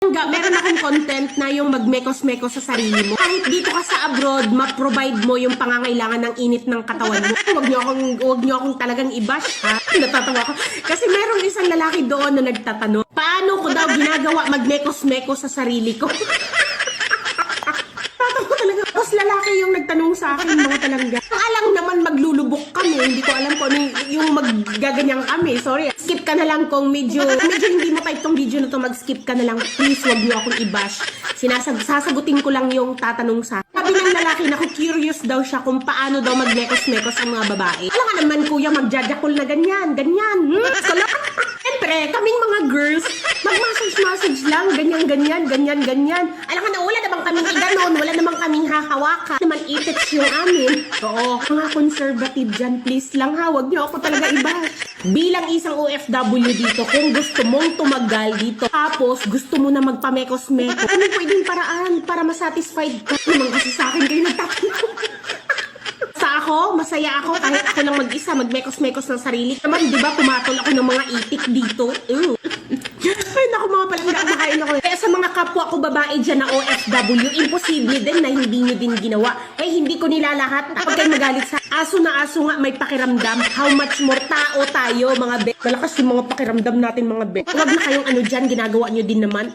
Meron akong content na yung magmekos-mekos sa sarili mo. Kahit dito ka sa abroad, ma-provide mo yung pangangailangan ng init ng katawan mo. Huwag niyo akong talagang i-bash, ha? Natatawa ko. Kasi merong isang lalaki doon na nagtatanong, paano ko daw ginagawa magmekos-mekos sa sarili ko? Tatawa talaga. Tapos lalaki yung nagtanong sa akin, mga talangga. Alam naman maglulubok kami. Hindi ko alam kung ano yung maggaganyan kami. Sorry. Skip ka na lang kung medyo hindi mo type tong video na to, mag-skip ka na lang. Please, wag niyo akong i-bash. Sasagutin ko lang yung tatanong sa sabi ng lalaki na curious daw siya kung paano daw magmekos-mekos ang mga babae. Alam nga naman kuya, magjajakol na ganyan. Siyempre, kaming mga girls, mag-massage lang, ganyan. Alam ka na, wala namang kaming iganon, wala namang kaming hahawakan. Naman itits yung amin. Oo, mga conservative dyan, please lang ha, wag niyo ako talaga i-bash. Bilang isang OFW dito, kung gusto mong tumagal dito, tapos gusto mo na magpamekos-mekos, ano pwedeng paraan para masatisfied ka? Naman kasi sa akin kayo nagtatanong. Masaya ako kahit ako lang mag-isa, magmekos-mekos ng sarili. Naman, di ba, pumatol ako ng mga itik dito. Ay, naku mga palangga, makain ako. Kaya sa mga kapwa ko babae dyan na OFW, imposible din na hindi nyo din ginawa. Hindi ko nilalahat. Huwag kayo magalit sa aso na aso nga may pakiramdam. How much more tao tayo, mga be. Malakas yung mga pakiramdam natin, mga be. Huwag na kayong ano dyan, ginagawa nyo din naman.